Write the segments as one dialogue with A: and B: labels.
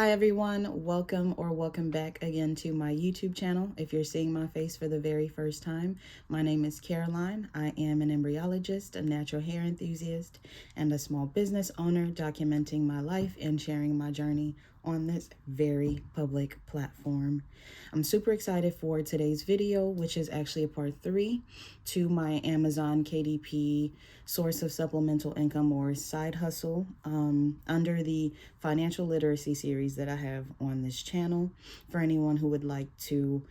A: Hi everyone, welcome back again to my YouTube channel. If you're seeing my face for the very first time, my name is Caroline. I am an embryologist, a natural hair enthusiast, and a small business owner documenting my life and sharing my journey on this very public platform. I'm super excited for today's video, which is actually a part 3 to my Amazon KDP source of supplemental income or side hustle under the financial literacy series that I have on this channel for anyone who would like to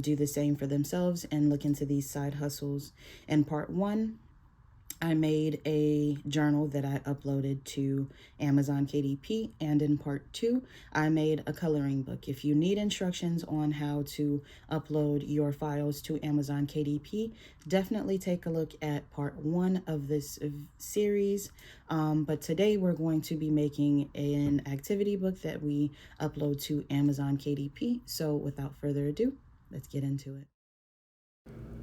A: do the same for themselves and look into these side hustles. In part 1, I made a journal that I uploaded to Amazon KDP, and in part 2, I made a coloring book. If you need instructions on how to upload your files to Amazon KDP, definitely take a look at part 1 of this series. But today we're going to be making an activity book that we upload to Amazon KDP. So without further ado, let's get into it.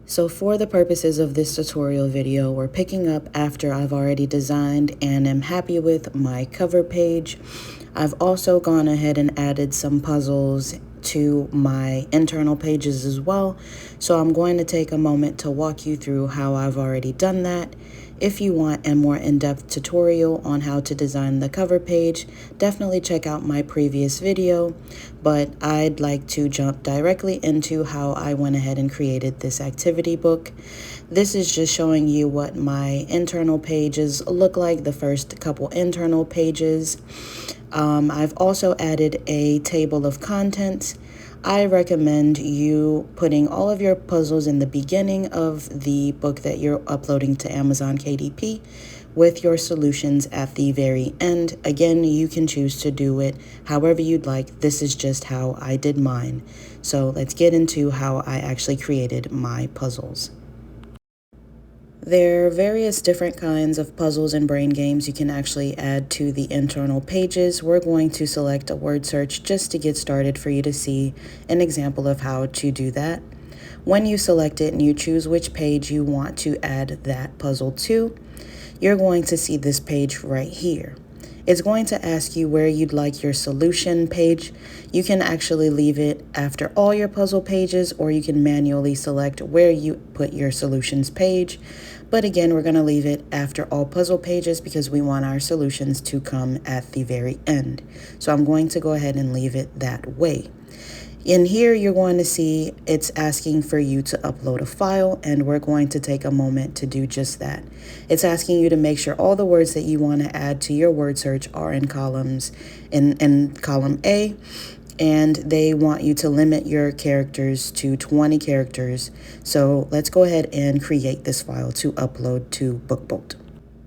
A: So for the purposes of this tutorial video, we're picking up after I've already designed and am happy with my cover page. I've also gone ahead and added some puzzles to my internal pages as well. So I'm going to take a moment to walk you through how I've already done that. If you want a more in-depth tutorial on how to design the cover page, definitely check out my previous video, but I'd like to jump directly into how I went ahead and created this activity book. This is just showing you what my internal pages look like, the first couple internal pages. I've also added a table of contents. I recommend you putting all of your puzzles in the beginning of the book that you're uploading to Amazon KDP with your solutions at the very end. Again, you can choose to do it however you'd like. This is just how I did mine. So let's get into how I actually created my puzzles. There are various different kinds of puzzles and brain games you can actually add to the internal pages. We're going to select a word search just to get started for you to see an example of how to do that. When you select it and you choose which page you want to add that puzzle to, you're going to see this page right here. It's going to ask you where you'd like your solution page. You can actually leave it after all your puzzle pages, or you can manually select where you put your solutions page. But again, we're going to leave it after all puzzle pages because we want our solutions to come at the very end. So I'm going to go ahead and leave it that way. In here, you're going to see it's asking for you to upload a file, and we're going to take a moment to do just that. It's asking you to make sure all the words that you want to add to your word search are in columns, in column A, and they want you to limit your characters to 20 characters. So let's go ahead and create this file to upload to BookBolt.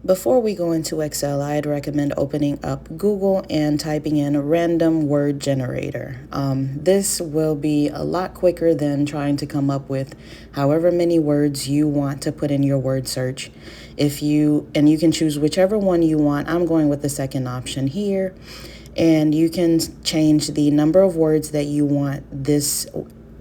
A: Before we go into Excel, I'd recommend opening up Google and typing in a random word generator. This will be a lot quicker than trying to come up with however many words you want to put in your word search. You can choose whichever one you want. I'm going with the second option here. And you can change the number of words that you want this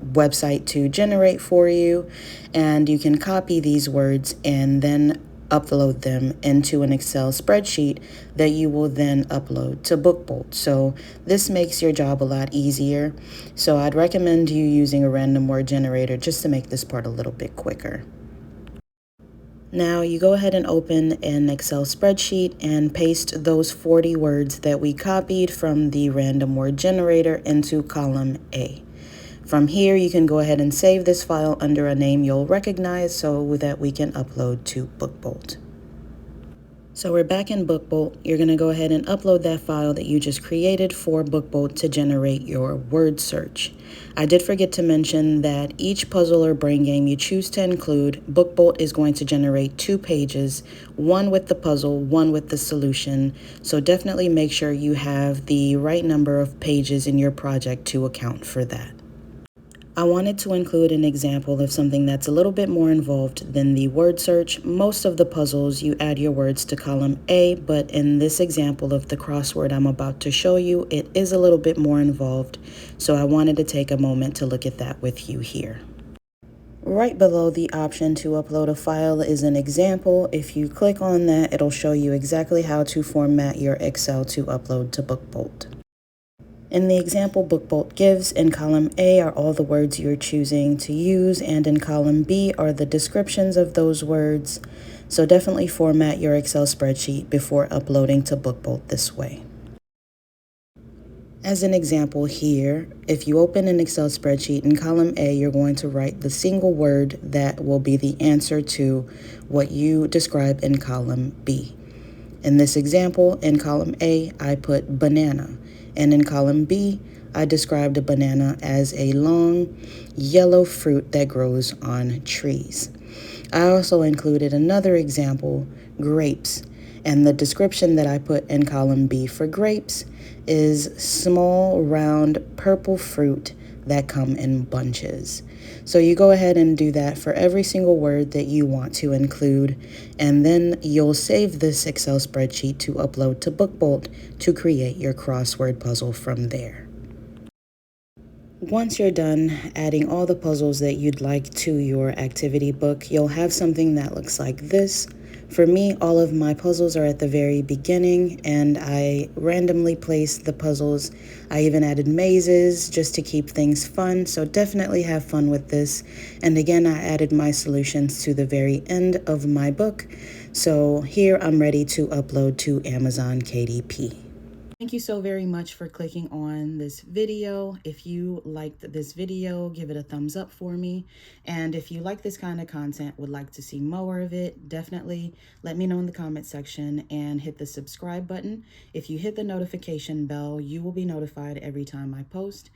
A: website to generate for you. And you can copy these words and then upload them into an Excel spreadsheet that you will then upload to BookBolt. So this makes your job a lot easier. So I'd recommend you using a random word generator just to make this part a little bit quicker. Now you go ahead and open an Excel spreadsheet and paste those 40 words that we copied from the random word generator into column A. From here, you can go ahead and save this file under a name you'll recognize so that we can upload to BookBolt. So we're back in BookBolt. You're going to go ahead and upload that file that you just created for BookBolt to generate your word search. I did forget to mention that each puzzle or brain game you choose to include, BookBolt is going to generate 2 pages, one with the puzzle, one with the solution. So definitely make sure you have the right number of pages in your project to account for that. I wanted to include an example of something that's a little bit more involved than the word search. Most of the puzzles, you add your words to column A, but in this example of the crossword I'm about to show you, it is a little bit more involved. So I wanted to take a moment to look at that with you here. Right below the option to upload a file is an example. If you click on that, it'll show you exactly how to format your Excel to upload to BookBolt. In the example BookBolt gives, in column A are all the words you're choosing to use, and in column B are the descriptions of those words. So definitely format your Excel spreadsheet before uploading to BookBolt this way. As an example here, if you open an Excel spreadsheet in column A, you're going to write the single word that will be the answer to what you describe in column B. In this example, in column A, I put banana, and in column B, I described a banana as a long, yellow fruit that grows on trees. I also included another example, grapes, and the description that I put in column B for grapes is small, round, purple fruit that come in bunches. So you go ahead and do that for every single word that you want to include, and then you'll save this Excel spreadsheet to upload to BookBolt to create your crossword puzzle from there. Once you're done adding all the puzzles that you'd like to your activity book, you'll have something that looks like this. For me, all of my puzzles are at the very beginning, and I randomly placed the puzzles. I even added mazes just to keep things fun, so definitely have fun with this. And again, I added my solutions to the very end of my book. So here I'm ready to upload to Amazon KDP. Thank you so very much for clicking on this video. If you liked this video, give it a thumbs up for me. And if you like this kind of content, would like to see more of it, definitely let me know in the comment section and hit the subscribe button. If you hit the notification bell, you will be notified every time I post,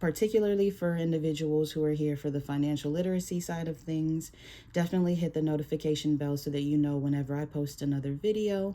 A: particularly for individuals who are here for the financial literacy side of things. Definitely hit the notification bell so that you know whenever I post another video.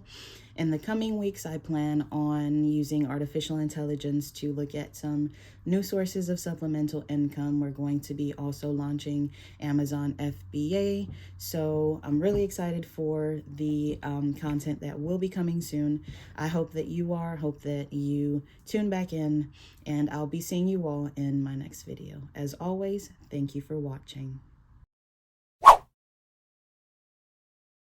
A: In the coming weeks, I plan on using artificial intelligence to look at some new sources of supplemental income. We're going to be also launching Amazon FBA. So I'm really excited for the content that will be coming soon. I hope that you are, hope that you tune back in, and I'll be seeing you all in my next video. As always, thank you for watching.